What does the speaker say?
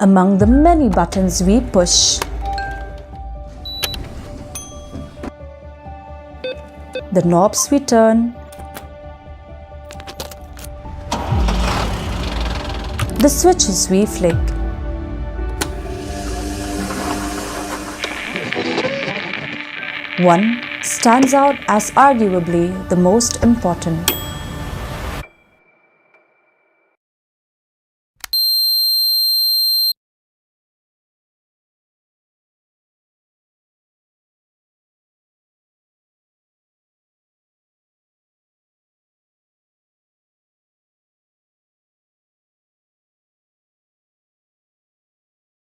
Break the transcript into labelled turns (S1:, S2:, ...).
S1: Among the many buttons we push, the knobs we turn, the switches we flick, one stands out as arguably the most important.